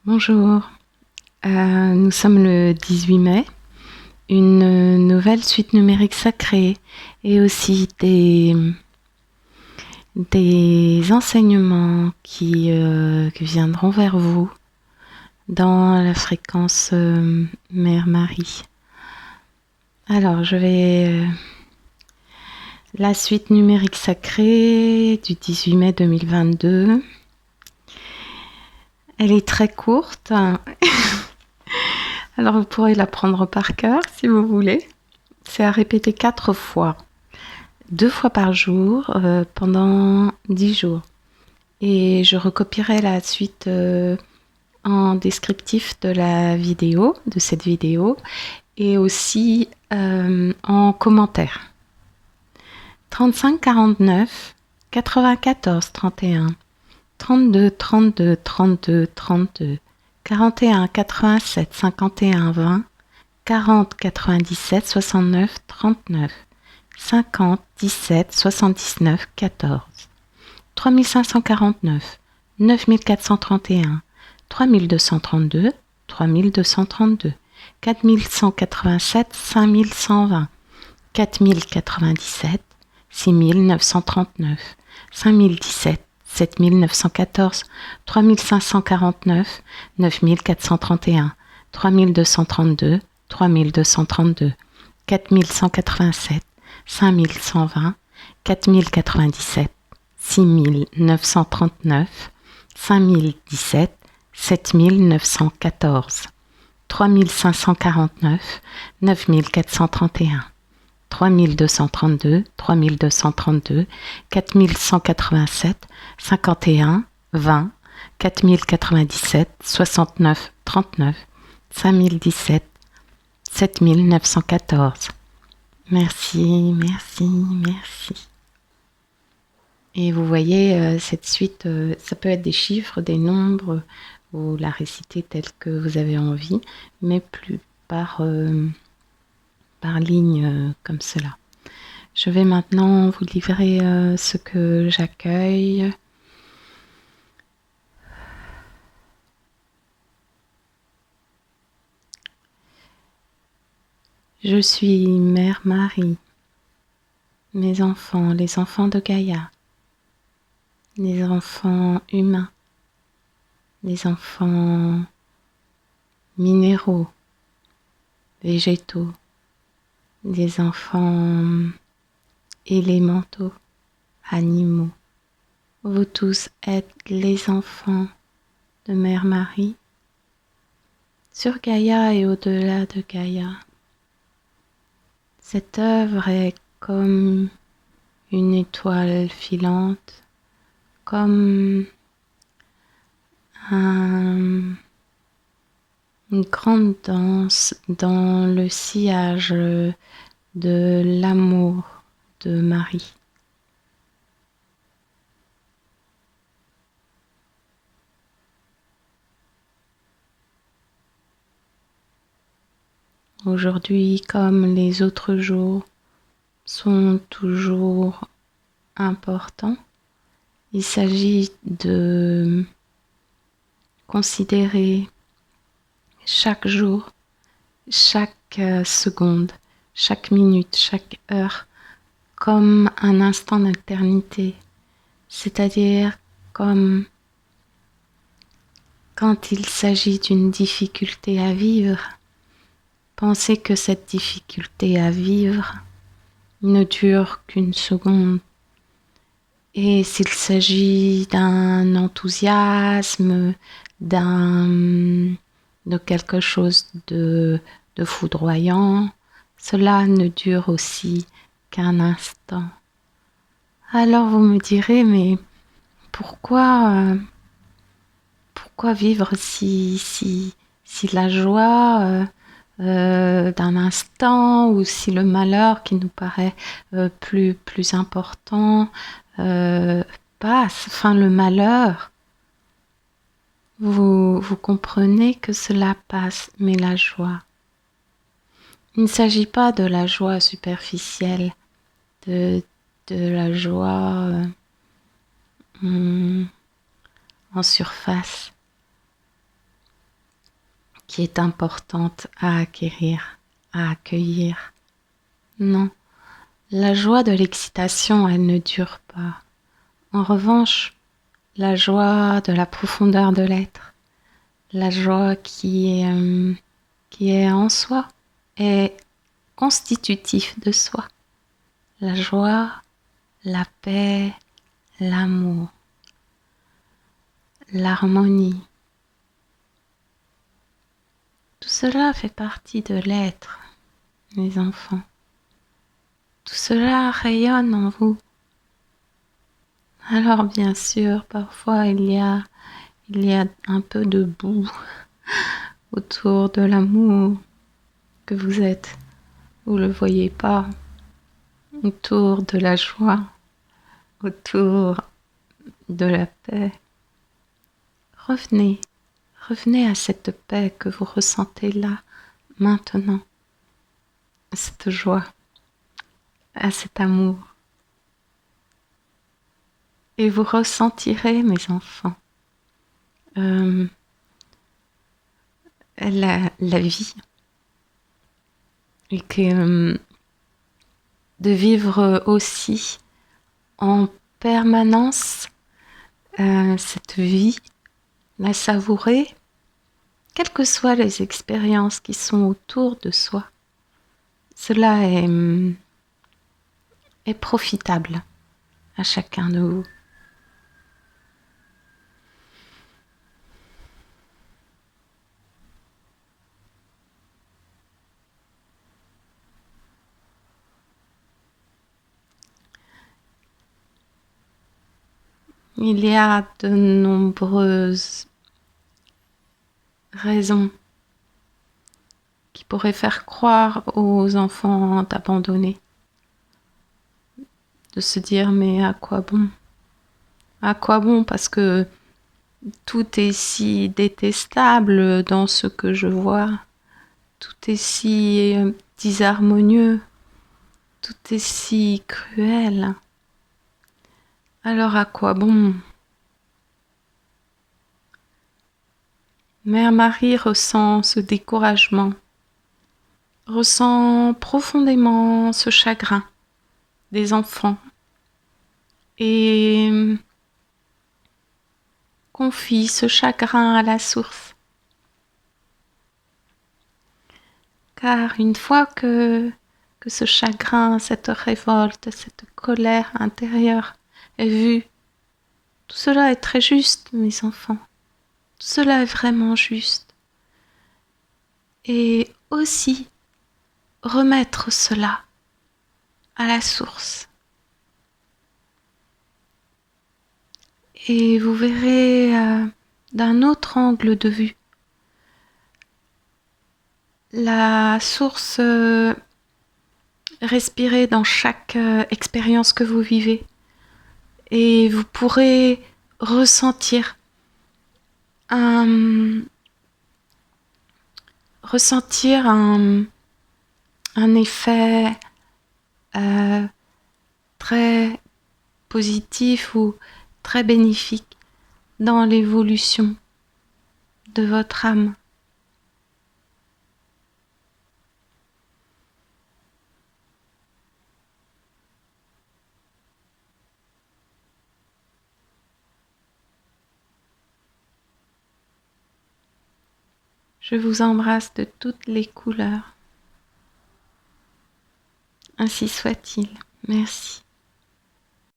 Bonjour, nous sommes le 18 mai, une nouvelle suite numérique sacrée et aussi des enseignements qui viendront vers vous dans la fréquence Mère Marie. Alors la suite numérique sacrée du 18 mai 2022. Elle est très courte, alors vous pourrez la prendre par cœur si vous voulez. C'est à répéter 4 fois, 2 fois par jour pendant 10 jours. Et je recopierai la suite en descriptif de la vidéo, de cette vidéo, et aussi en commentaire. 35 49 94 31 32 32 32 32 41 87 51 20 40 97 69 39 50 17 79 14 3549 9431 3232 3232 4187 5120 4097 6939 5017 7914 3549 9431 3232 3232 4187 5120 4097 6939 5017 7914 3549 9431 3232 3232 4187 51 20 4097 69 39 5017 7914. Merci, merci, merci. Et vous voyez, cette suite, ça peut être des chiffres, des nombres, ou la réciter telle que vous avez envie, mais plus par ligne comme cela. Je vais maintenant vous livrer ce que j'accueille. Je suis Mère Marie. Mes enfants, les enfants de Gaïa, les enfants humains, les enfants minéraux, végétaux, les enfants élémentaux, animaux. Vous tous êtes les enfants de Mère Marie sur Gaïa et au-delà de Gaïa. Cette œuvre est comme une étoile filante, comme une grande danse dans le sillage de l'amour de Marie. Aujourd'hui, comme les autres jours, sont toujours importants. Il s'agit de considérer chaque jour, chaque seconde, chaque minute, chaque heure comme un instant d'éternité, c'est-à-dire comme quand il s'agit d'une difficulté à vivre, pensez que cette difficulté à vivre ne dure qu'une seconde. Et s'il s'agit d'un enthousiasme, de quelque chose de foudroyant, cela ne dure aussi qu'un instant. Alors vous me direz, mais pourquoi vivre si la joie d'un instant, ou si le malheur qui nous paraît plus important passe, enfin le malheur, vous comprenez que cela passe, mais la joie, il ne s'agit pas de la joie superficielle, de la joie en surface. qui est importante à acquérir, à accueillir. Non, la joie de l'excitation, elle ne dure pas. En revanche, la joie de la profondeur de l'être, la joie qui est en soi, est constitutif de soi. La joie, la paix, l'amour, l'harmonie. Tout cela fait partie de l'être, mes enfants. Tout cela rayonne en vous. Alors bien sûr, parfois il y a un peu de boue autour de l'amour que vous êtes. Vous le voyez pas. Autour de la joie, autour de la paix. Revenez à cette paix que vous ressentez là, maintenant, à cette joie, à cet amour. Et vous ressentirez, mes enfants, la vie. Et que de vivre aussi en permanence cette vie, la savourer, quelles que soient les expériences qui sont autour de soi. Cela est profitable à chacun de vous. Il y a de nombreuses raisons qui pourraient faire croire aux enfants d'abandonner, de se dire mais à quoi bon? À quoi bon? Parce que tout est si détestable dans ce que je vois, tout est si disharmonieux, tout est si cruel. Alors à quoi bon? Mère Marie ressent ce découragement, ressent profondément ce chagrin des enfants et confie ce chagrin à la source. Car une fois que ce chagrin, cette révolte, cette colère intérieure est vue, tout cela est très juste, mes enfants. Tout cela est vraiment juste. Et aussi remettre cela à la source. Et vous verrez d'un autre angle de vue la source respirer dans chaque expérience que vous vivez. Et vous pourrez ressentir un effet très positif ou très bénéfique dans l'évolution de votre âme. Je vous embrasse de toutes les couleurs. Ainsi soit-il. Merci.